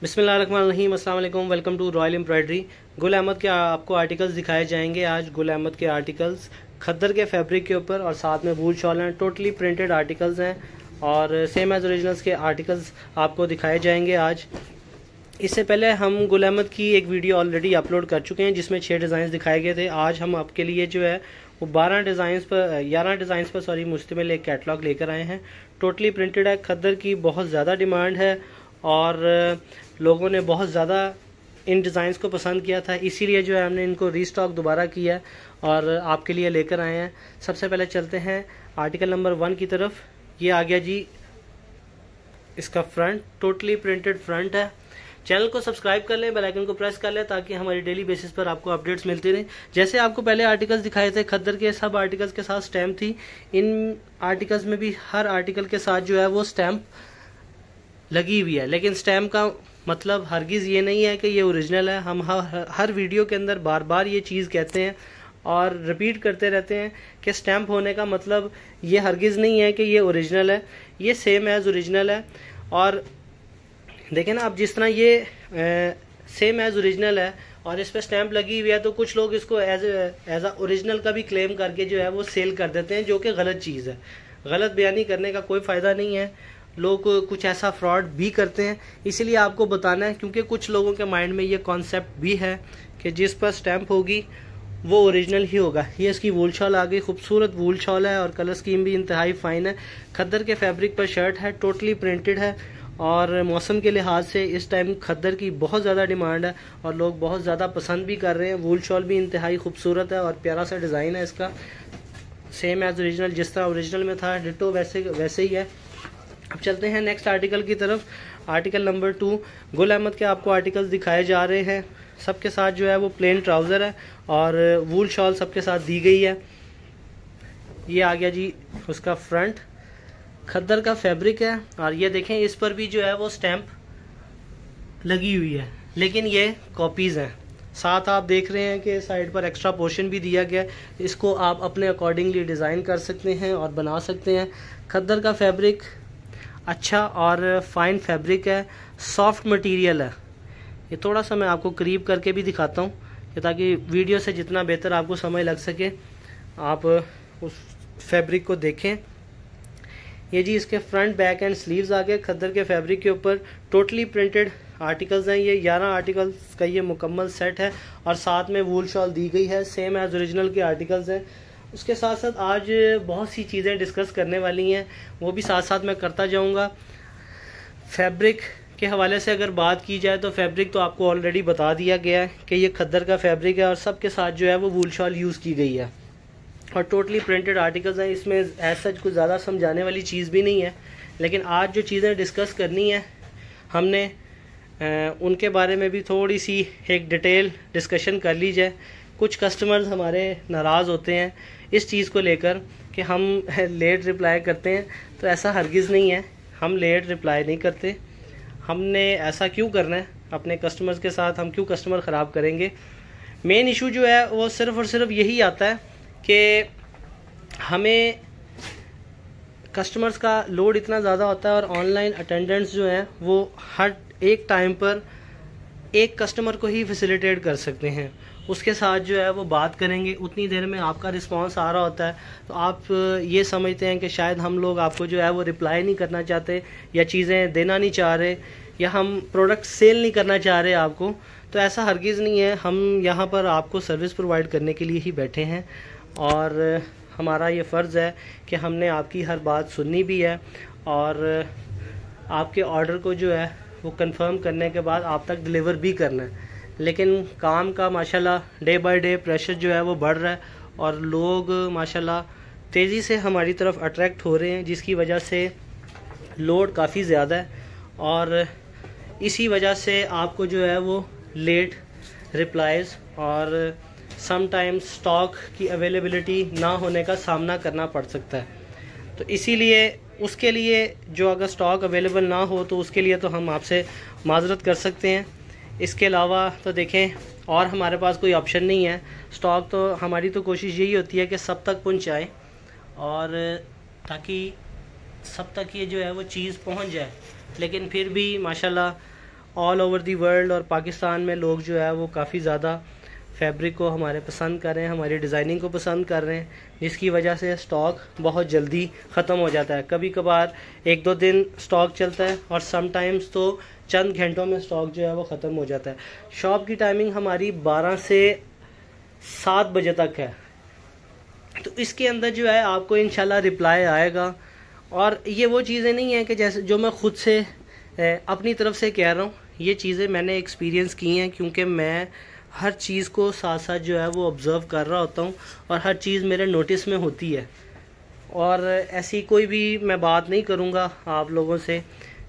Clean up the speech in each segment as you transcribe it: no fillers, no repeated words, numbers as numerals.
बिस्मिल्लाहिर्रहमानिर्रहीम, अस्सलाम वालेकुम। Welcome to royal embroidery. Gul Ahmed के आपको आर्टिकल्स दिखाए जाएंगे आज। गुल अहमद के आर्टिकल्स खद्दर के फैब्रिक के ऊपर और साथ में वूल शॉल हैं। टोटली प्रिंटेड आर्टिकल्स हैं और सेम एज ओरिजिनल्स के आर्टिकल्स आपको दिखाए जाएंगे आज। इससे पहले हम गुल अहमद की एक वीडियो ऑलरेडी अपलोड कर चुके हैं जिसमें 6 डिज़ाइन दिखाए गए थे। आज हम आपके लिए जो है वो 11 डिज़ाइन पर मुश्तमिल एक कैटलॉग लेकर आए हैं। टोटली प्रिंटेड है। खद्दर की बहुत ज़्यादा डिमांड है और लोगों ने बहुत ज़्यादा इन डिज़ाइंस को पसंद किया था, इसीलिए जो है हमने इनको रीस्टॉक दोबारा किया है और आपके लिए लेकर आए हैं। सबसे पहले चलते हैं आर्टिकल नंबर 1 की तरफ। ये आ गया जी इसका फ्रंट, टोटली प्रिंटेड फ्रंट है। चैनल को सब्सक्राइब कर लें, बेल आइकन को प्रेस कर लें ताकि हमारी डेली बेसिस पर आपको अपडेट्स मिलती रहें। जैसे आपको पहले आर्टिकल्स दिखाए थे खद्दर के, सब आर्टिकल्स के साथ स्टैम्प थी। इन आर्टिकल्स में भी हर आर्टिकल के साथ जो है वो स्टैम्प लगी हुई है, लेकिन स्टैम्प का मतलब हरगिज़ ये नहीं है कि ये ओरिजिनल है। हम हर वीडियो के अंदर बार बार ये चीज़ कहते हैं और रिपीट करते रहते हैं कि स्टैम्प होने का मतलब ये हरगिज़ नहीं है कि ये ओरिजिनल है, ये सेम एज ओरिजिनल है। और देखें ना, अब जिस तरह ये सेम एज ओरिजिनल है और इस पर स्टैम्प लगी हुई है, तो कुछ लोग इसको एज अ ओरिजिनल का भी क्लेम करके जो है वो सेल कर देते हैं, जो कि गलत चीज़ है। गलत बयानी करने का कोई फ़ायदा नहीं है। लोग कुछ ऐसा फ्रॉड भी करते हैं, इसीलिए आपको बताना है, क्योंकि कुछ लोगों के माइंड में ये कॉन्सेप्ट भी है कि जिस पर स्टैम्प होगी वो ओरिजिनल ही होगा। ये इसकी वूल शॉल आ गई, खूबसूरत वूल शॉल है और कलर स्कीम भी इंतहाई फ़ाइन है। खद्दर के फैब्रिक पर शर्ट है, टोटली प्रिंटेड है और मौसम के लिहाज से इस टाइम खद्दर की बहुत ज़्यादा डिमांड है और लोग बहुत ज़्यादा पसंद भी कर रहे हैं। वूल शॉल भी इंतहाई खूबसूरत है और प्यारा सा डिज़ाइन है इसका, सेम एज ओरिजिनल, जिस तरह ओरिजिनल में था डिटो वैसे ही है। अब चलते हैं नेक्स्ट आर्टिकल की तरफ। आर्टिकल नंबर 2 गुल अहमद के आपको आर्टिकल्स दिखाए जा रहे हैं। सबके साथ जो है वो प्लेन ट्राउज़र है और वूल शॉल सबके साथ दी गई है। ये आ गया जी उसका फ्रंट, खद्दर का फैब्रिक है और ये देखें इस पर भी जो है वो स्टैम्प लगी हुई है, लेकिन ये कॉपीज़ हैं। साथ आप देख रहे हैं कि साइड पर एक्स्ट्रा पोर्शन भी दिया गया है, इसको आप अपने अकॉर्डिंगली डिज़ाइन कर सकते हैं और बना सकते हैं। खद्दर का फैब्रिक अच्छा और फाइन फैब्रिक है, सॉफ्ट मटेरियल है। ये थोड़ा सा मैं आपको करीब करके भी दिखाता हूँ कि ताकि वीडियो से जितना बेहतर आपको समझ लग सके, आप उस फैब्रिक को देखें। ये जी इसके फ्रंट बैक एंड स्लीव्स आ गए खद्दर के फैब्रिक के ऊपर। टोटली प्रिंटेड आर्टिकल्स हैं ये, 11 आर्टिकल्स का ये मुकम्मल सेट है और साथ में वूल शॉल दी गई है, सेम एज ओरिजिनल के आर्टिकल्स हैं। उसके साथ साथ आज बहुत सी चीज़ें डिस्कस करने वाली हैं, वो भी साथ साथ मैं करता जाऊंगा। फैब्रिक के हवाले से अगर बात की जाए तो फैब्रिक तो आपको ऑलरेडी बता दिया गया है कि ये खद्दर का फैब्रिक है और सबके साथ जो है वो वूल शॉल यूज़ की गई है और टोटली प्रिंटेड आर्टिकल्स हैं। इसमें एज सच कुछ ज़्यादा समझाने वाली चीज़ भी नहीं है, लेकिन आज जो चीज़ें डिस्कस करनी है हमने उनके बारे में भी थोड़ी सी एक डिटेल डिस्कशन कर ली जाए। कुछ कस्टमर्स हमारे नाराज़ होते हैं इस चीज़ को लेकर कि हम लेट रिप्लाई करते हैं, तो ऐसा हरगिज़ नहीं है। हम लेट रिप्लाई नहीं करते। हमने ऐसा क्यों करना है अपने कस्टमर्स के साथ? हम क्यों कस्टमर ख़राब करेंगे? मेन इशू जो है वो सिर्फ़ और सिर्फ यही आता है कि हमें कस्टमर्स का लोड इतना ज़्यादा होता है और ऑनलाइन अटेंडेंट्स जो हैं वो हर एक टाइम पर एक कस्टमर को ही फैसिलिटेट कर सकते हैं, उसके साथ जो है वो बात करेंगे, उतनी देर में आपका रिस्पांस आ रहा होता है। तो आप ये समझते हैं कि शायद हम लोग आपको जो है वो रिप्लाई नहीं करना चाहते या चीज़ें देना नहीं चाह रहे या हम प्रोडक्ट सेल नहीं करना चाह रहे आपको, तो ऐसा हरगिज़ नहीं है। हम यहाँ पर आपको सर्विस प्रोवाइड करने के लिए ही बैठे हैं और हमारा ये फ़र्ज़ है कि हमने आपकी हर बात सुननी भी है और आपके ऑर्डर को जो है वो कंफर्म करने के बाद आप तक डिलीवर भी करना है। लेकिन काम का माशाल्लाह डे बाय डे प्रेशर जो है वो बढ़ रहा है और लोग माशाल्लाह तेज़ी से हमारी तरफ अट्रैक्ट हो रहे हैं, जिसकी वजह से लोड काफ़ी ज़्यादा है और इसी वजह से आपको जो है वो लेट रिप्लाईज़ और समटाइम्स स्टॉक की अवेलेबिलिटी ना होने का सामना करना पड़ सकता है। तो इसीलिए उसके लिए जो अगर स्टॉक अवेलेबल ना हो तो उसके लिए तो हम आपसे माज़रत कर सकते हैं। इसके अलावा तो देखें और हमारे पास कोई ऑप्शन नहीं है। स्टॉक तो हमारी तो कोशिश यही होती है कि सब तक पहुंचाएं और ताकि सब तक ये जो है वो चीज़ पहुंच जाए, लेकिन फिर भी माशाल्लाह ऑल ओवर दी वर्ल्ड और पाकिस्तान में लोग जो है वो काफ़ी ज़्यादा फैब्रिक को हमारे पसंद कर रहे हैं, हमारी डिज़ाइनिंग को पसंद कर रहे हैं, जिसकी वजह से स्टॉक बहुत जल्दी ख़त्म हो जाता है। कभी कभार 1-2 दिन स्टॉक चलता है और समटाइम्स तो चंद घंटों में स्टॉक जो है वो ख़त्म हो जाता है। शॉप की टाइमिंग हमारी 12 से 7 बजे तक है, तो इसके अंदर जो है आपको इंशाल्लाह रिप्लाई आएगा। और ये वो चीज़ें नहीं हैं कि जैसे जो मैं ख़ुद से अपनी तरफ से कह रहा हूँ, ये चीज़ें मैंने एक्सपीरियंस की हैं, क्योंकि मैं हर चीज़ को साथ साथ जो है वो ऑब्ज़र्व कर रहा होता हूँ और हर चीज़ मेरे नोटिस में होती है। और ऐसी कोई भी मैं बात नहीं करूँगा आप लोगों से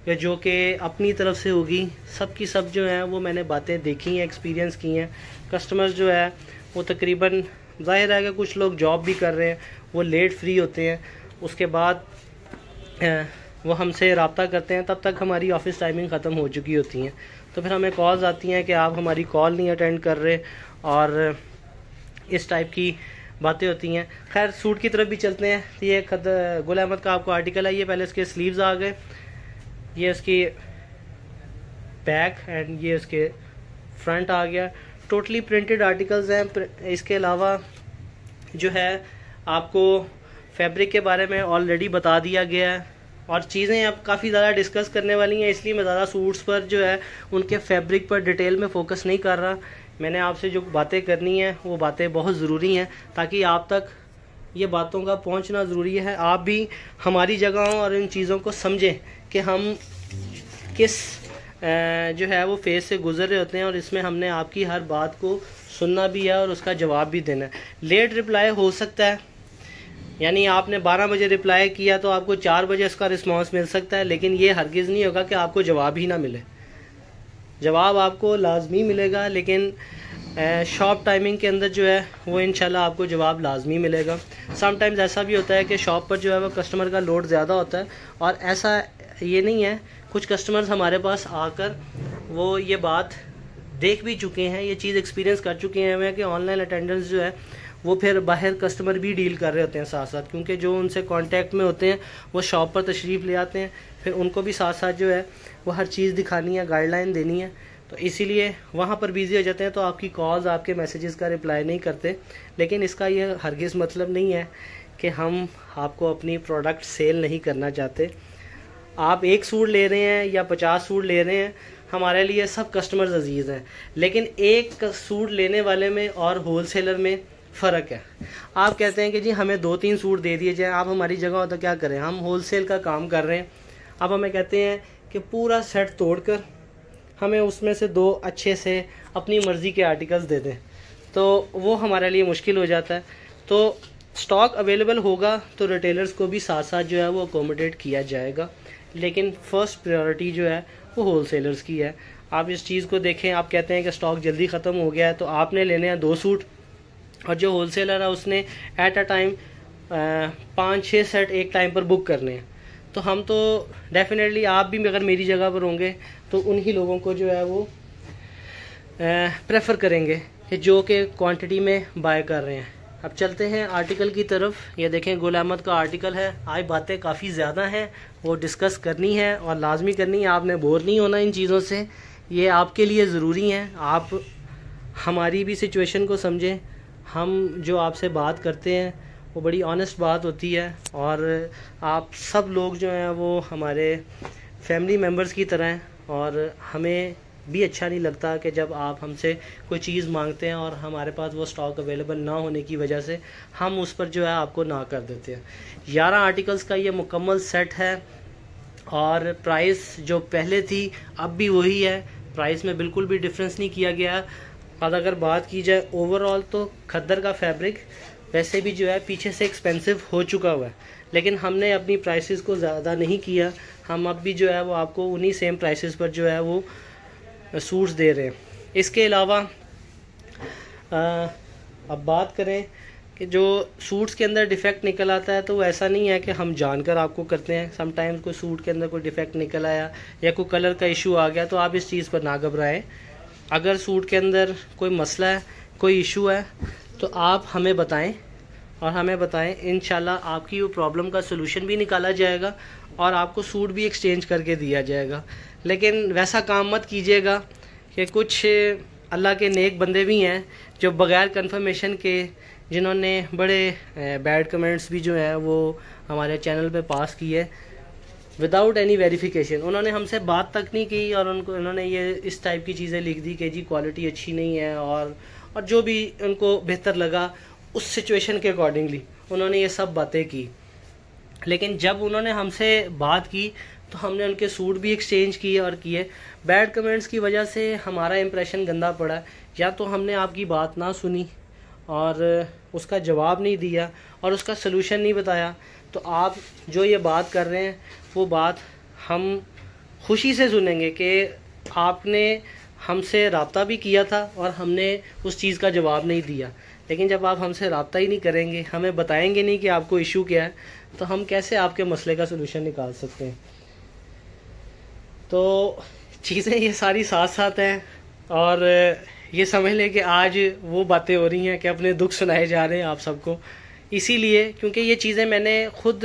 कि जो कि अपनी तरफ से होगी। सब की सब जो है वो मैंने बातें देखी हैं, एक्सपीरियंस की हैं। कस्टमर्स जो है वो तकरीबन, ज़ाहिर है कि कुछ लोग जॉब भी कर रहे हैं, वो लेट फ्री होते हैं, उसके बाद वो हमसे रब्ता करते हैं, तब तक हमारी ऑफ़िस टाइमिंग ख़त्म हो चुकी होती हैं। तो फिर हमें कॉल्स आती हैं कि आप हमारी कॉल नहीं अटेंड कर रहे, और इस टाइप की बातें होती हैं। खैर सूट की तरफ भी चलते हैं। तो ये गुल अहमद का आपको आर्टिकल है, ये पहले इसके स्लीव्स आ गए, ये इसकी बैक एंड ये इसके फ्रंट आ गया। टोटली प्रिंटेड आर्टिकल्स हैं। इसके अलावा जो है आपको फैब्रिक के बारे में ऑलरेडी बता दिया गया है, और चीज़ें अब काफ़ी ज़्यादा डिस्कस करने वाली हैं, इसलिए मैं ज़्यादा सूट्स पर जो है उनके फैब्रिक पर डिटेल में फ़ोकस नहीं कर रहा। मैंने आपसे जो बातें करनी है वो बातें बहुत ज़रूरी हैं, ताकि आप तक ये बातों का पहुंचना ज़रूरी है। आप भी हमारी जगहों और इन चीज़ों को समझें कि हम किस जो है वो फेज़ से गुजर रहे होते हैं, और इसमें हमने आपकी हर बात को सुनना भी है और उसका जवाब भी देना है। लेट रिप्लाई हो सकता है, यानी आपने 12 बजे रिप्लाई किया तो आपको 4 बजे इसका रिस्पांस मिल सकता है, लेकिन ये हरगिज़ नहीं होगा कि आपको जवाब ही ना मिले। जवाब आपको लाजमी मिलेगा, लेकिन शॉप टाइमिंग के अंदर जो है वो इंशाल्लाह आपको जवाब लाजमी मिलेगा। समटाइम्स ऐसा भी होता है कि शॉप पर जो है वो कस्टमर का लोड ज़्यादा होता है, और ऐसा ये नहीं है, कुछ कस्टमर्स हमारे पास आकर वो ये बात देख भी चुके हैं, ये चीज़ एक्सपीरियंस कर चुके हैं कि ऑनलाइन अटेंडेंस जो है वो फिर बाहर कस्टमर भी डील कर रहे होते हैं साथ साथ, क्योंकि जो उनसे कांटेक्ट में होते हैं वो शॉप पर तशरीफ़ ले आते हैं, फिर उनको भी साथ साथ जो है वो हर चीज़ दिखानी है, गाइडलाइन देनी है, तो इसीलिए वहाँ पर बिज़ी हो जाते हैं। तो आपकी कॉल्स, आपके मैसेजेस का रिप्लाई नहीं करते। लेकिन इसका ये हरगिज़ मतलब नहीं है कि हम आपको अपनी प्रोडक्ट सेल नहीं करना चाहते। आप 1 सूट ले रहे हैं या 50 सूट ले रहे हैं, हमारे लिए सब कस्टमर्स अजीज़ हैं, लेकिन एक सूट लेने वाले में और होलसेलर में फ़र्क है। आप कहते हैं कि जी हमें 2-3 सूट दे दिए जाए, आप हमारी जगह हो तो क्या करें, हम होलसेल का काम कर रहे हैं। आप हमें कहते हैं कि पूरा सेट तोड़कर हमें उसमें से 2 अच्छे से अपनी मर्ज़ी के आर्टिकल्स दे दें, तो वो हमारे लिए मुश्किल हो जाता है। तो स्टॉक अवेलेबल होगा तो रिटेलर्स को भी साथ साथ जो है वो अकोमोडेट किया जाएगा, लेकिन फ़र्स्ट प्रायोरिटी जो है वो होलसेलर्स की है। आप इस चीज़ को देखें, आप कहते हैं कि स्टॉक जल्दी ख़त्म हो गया है, तो आपने लेने हैं 2 सूट, और जो होलसेलर है उसने एट अ टाइम 5-6 सेट एक टाइम पर बुक करने हैं। तो हम तो डेफिनेटली, आप भी अगर मेरी जगह पर होंगे तो उन्हीं लोगों को जो है वो प्रेफर करेंगे कि जो कि क्वांटिटी में बाय कर रहे हैं। अब चलते हैं आर्टिकल की तरफ। ये देखें गुल अहमद का आर्टिकल है। आज बातें काफ़ी ज़्यादा हैं, वो डिस्कस करनी है और लाजमी करनी है। आपने बोर नहीं होना इन चीज़ों से, ये आपके लिए ज़रूरी हैं। आप हमारी भी सिचुएशन को समझें। हम जो आपसे बात करते हैं वो बड़ी ऑनेस्ट बात होती है, और आप सब लोग जो हैं वो हमारे फैमिली मेम्बर्स की तरह हैं, और हमें भी अच्छा नहीं लगता कि जब आप हमसे कोई चीज़ मांगते हैं और हमारे पास वो स्टॉक अवेलेबल ना होने की वजह से हम उस पर जो है आपको ना कर देते हैं। 11 आर्टिकल्स का ये मुकम्मल सेट है, और प्राइस जो पहले थी अब भी वही है। प्राइस में बिल्कुल भी डिफरेंस नहीं किया गया। और अगर बात की जाए ओवरऑल, तो खद्दर का फैब्रिक वैसे भी जो है पीछे से एक्सपेंसिव हो चुका हुआ है, लेकिन हमने अपनी प्राइसेस को ज़्यादा नहीं किया। हम अब भी जो है वो आपको उन्हीं सेम प्राइसेस पर जो है वो सूट्स दे रहे हैं। इसके अलावा अब बात करें कि जो सूट्स के अंदर डिफ़ेक्ट निकल आता है, तो वो ऐसा नहीं है कि हम जानकर आपको करते हैं। समटाइम्स कोई सूट के अंदर कोई डिफ़ेक्ट निकल आया या कोई कलर का इशू आ गया, तो आप इस चीज़ पर ना घबराएं। अगर सूट के अंदर कोई मसला है, कोई इशू है, तो आप हमें बताएं और हमें बताएं। इंशाल्लाह आपकी वो प्रॉब्लम का सलूशन भी निकाला जाएगा और आपको सूट भी एक्सचेंज करके दिया जाएगा। लेकिन वैसा काम मत कीजिएगा कि कुछ अल्लाह के नेक बंदे भी हैं जो बग़ैर कंफर्मेशन के, जिन्होंने बड़े बैड कमेंट्स भी जो है वो हमारे चैनल पे पास किए विदाउट एनी वेरिफिकेशन। उन्होंने हमसे बात तक नहीं की और उन्होंने ये इस टाइप की चीज़ें लिख दी कि जी क्वालिटी अच्छी नहीं है, और जो भी उनको बेहतर लगा उस सिचुएशन के अकॉर्डिंगली उन्होंने ये सब बातें की। लेकिन जब उन्होंने हमसे बात की तो हमने उनके सूट भी एक्सचेंज किए और किए। बैड कमेंट्स की वजह से हमारा इंप्रेशन गंदा पड़ा, या तो हमने आपकी बात ना सुनी और उसका जवाब नहीं दिया और उसका सलूशन नहीं बताया, तो आप जो ये बात कर रहे हैं वो बात हम खुशी से सुनेंगे कि आपने हमसे रब्ता भी किया था और हमने उस चीज़ का जवाब नहीं दिया। लेकिन जब आप हमसे रब्ता ही नहीं करेंगे, हमें बताएंगे नहीं कि आपको इशू क्या है, तो हम कैसे आपके मसले का सलूशन निकाल सकते हैं। तो चीज़ें ये सारी साथ साथ हैं, और ये समझ लें कि आज वो बातें हो रही हैं कि अपने दुख सुनाए जा रहे हैं आप सबको, इसीलिए क्योंकि ये चीज़ें मैंने खुद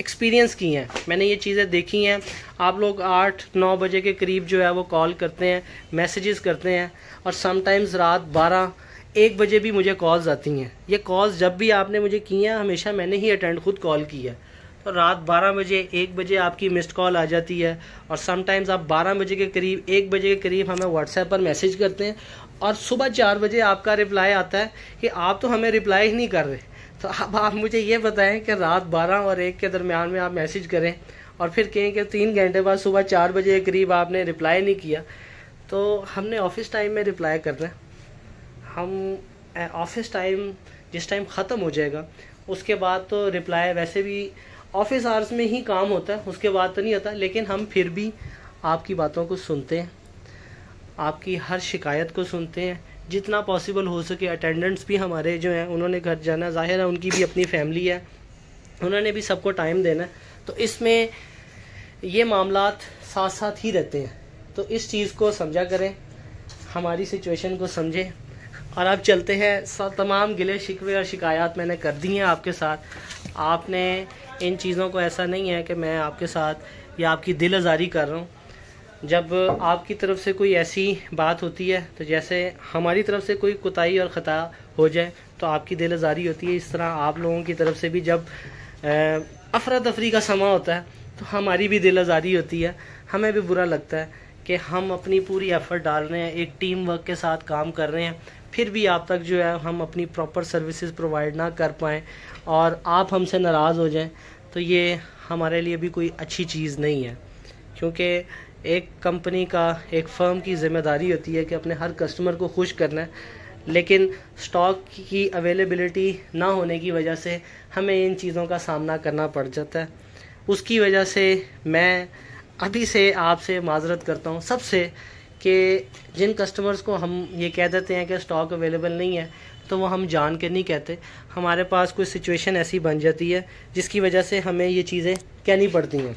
एक्सपीरियंस की हैं, मैंने ये चीज़ें देखी हैं। आप लोग 8-9 बजे के करीब जो है वो कॉल करते हैं, मैसेजेस करते हैं, और समटाइम्स रात 12-1 बजे भी मुझे कॉल्स आती हैं। ये कॉल्स जब भी आपने मुझे की हैं हमेशा मैंने ही अटेंड खुद कॉल की है। तो रात 12 बजे 1 बजे आपकी मिस्ड कॉल आ जाती है, और समटाइम्स आप 12 बजे के करीब 1 बजे के करीब हमें व्हाट्सएप पर मैसेज करते हैं, और सुबह 4 बजे आपका रिप्लाई आता है कि आप तो हमें रिप्लाई ही नहीं कर रहे। तो अब आप मुझे ये बताएं कि रात 12 और 1 के दरमियान में आप मैसेज करें और फिर कहें कि 3 घंटे बाद सुबह 4 बजे के करीब आपने रिप्लाई नहीं किया। तो हमने ऑफिस टाइम में रिप्लाई करना है। हम ऑफिस टाइम जिस टाइम ख़त्म हो जाएगा उसके बाद तो रिप्लाई वैसे भी ऑफिस आवर्स में ही काम होता है, उसके बाद तो नहीं होता। लेकिन हम फिर भी आपकी बातों को सुनते हैं, आपकी हर शिकायत को सुनते हैं, जितना पॉसिबल हो सके। अटेंडेंट्स भी हमारे जो हैं उन्होंने घर जाना, ज़ाहिर है उनकी भी अपनी फैमिली है, उन्होंने भी सबको टाइम देना है। तो इसमें ये मामलात साथ साथ ही रहते हैं। तो इस चीज़ को समझा करें, हमारी सिचुएशन को समझें। और अब चलते हैं, तमाम गिले शिकवे और शिकायत मैंने कर दी हैं आपके साथ। आपने इन चीज़ों को, ऐसा नहीं है कि मैं आपके साथ या आपकी दिल आज़ारी कर रहा हूँ। जब आपकी तरफ से कोई ऐसी बात होती है, तो जैसे हमारी तरफ से कोई कोताही और ख़ता हो जाए तो आपकी दिल आज़ारी होती है, इस तरह आप लोगों की तरफ से भी जब अफरा तफरी का समा होता है तो हमारी भी दिल आज़ारी होती है। हमें भी बुरा लगता है कि हम अपनी पूरी एफ़र्ट डाल रहे हैं, एक टीम वर्क के साथ काम कर रहे हैं, फिर भी आप तक जो है हम अपनी प्रॉपर सर्विसेज प्रोवाइड ना कर पाएँ और आप हमसे नाराज़ हो जाएं, तो ये हमारे लिए भी कोई अच्छी चीज़ नहीं है। क्योंकि एक कंपनी का, एक फ़र्म की ज़िम्मेदारी होती है कि अपने हर कस्टमर को खुश करना है, लेकिन स्टॉक की अवेलेबिलिटी ना होने की वजह से हमें इन चीज़ों का सामना करना पड़ जाता है। उसकी वजह से मैं अभी से आपसे माज़रत करता हूँ सबसे, कि जिन कस्टमर्स को हम ये कह देते हैं कि स्टॉक अवेलेबल नहीं है, तो वो हम जान के नहीं कहते। हमारे पास कोई सिचुएशन ऐसी बन जाती है जिसकी वजह से हमें ये चीज़ें कहनी पड़ती हैं।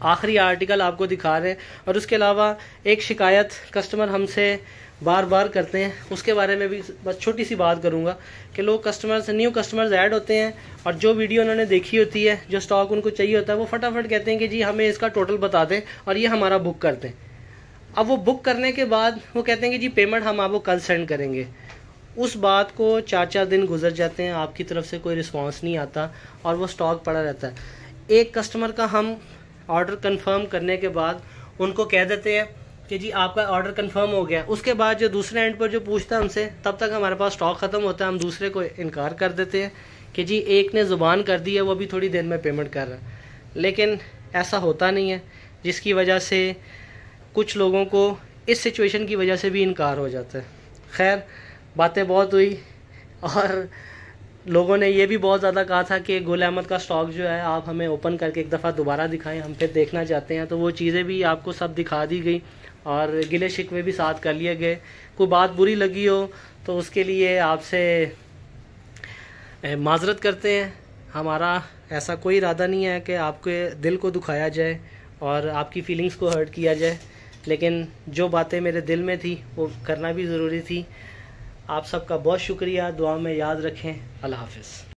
आखिरी आर्टिकल आपको दिखा रहे हैं, और उसके अलावा एक शिकायत कस्टमर हमसे बार बार करते हैं, उसके बारे में भी बस छोटी सी बात करूंगा कि लोग न्यू कस्टमर्स ऐड होते हैं, और जो वीडियो उन्होंने देखी होती है, जो स्टॉक उनको चाहिए होता है, वो फटाफट कहते हैं कि जी हमें इसका टोटल बता दें और ये हमारा बुक कर दें। अब वो बुक करने के बाद वो कहते हैं कि जी पेमेंट हम आपको कल सेंड करेंगे। उस बात को 4-4 दिन गुजर जाते हैं, आपकी तरफ से कोई रिस्पॉन्स नहीं आता और वो स्टॉक पड़ा रहता है। एक कस्टमर का हम ऑर्डर कंफर्म करने के बाद उनको कह देते हैं कि जी आपका ऑर्डर कंफर्म हो गया, उसके बाद जो दूसरे एंड पर जो पूछता है हमसे, तब तक हमारे पास स्टॉक ख़त्म होता है, हम दूसरे को इनकार कर देते हैं कि जी एक ने ज़ुबान कर दी है, वो भी थोड़ी देर में पेमेंट कर रहा है। लेकिन ऐसा होता नहीं है, जिसकी वजह से कुछ लोगों को इस सिचुएशन की वजह से भी इनकार हो जाता है। खैर, बातें बहुत हुई, और लोगों ने ये भी बहुत ज़्यादा कहा था कि गुल अहमद का स्टॉक जो है आप हमें ओपन करके एक दफ़ा दोबारा दिखाएं, हम फिर देखना चाहते हैं। तो वो चीज़ें भी आपको सब दिखा दी गई और गिले शिकवे भी साथ कर लिए गए। कोई बात बुरी लगी हो तो उसके लिए आपसे माज़रत करते हैं। हमारा ऐसा कोई इरादा नहीं है कि आपके दिल को दुखाया जाए और आपकी फीलिंग्स को हर्ट किया जाए, लेकिन जो बातें मेरे दिल में थी वो करना भी ज़रूरी थी। आप सबका बहुत शुक्रिया, दुआ में याद रखें। अल्लाह हाफ़िज़।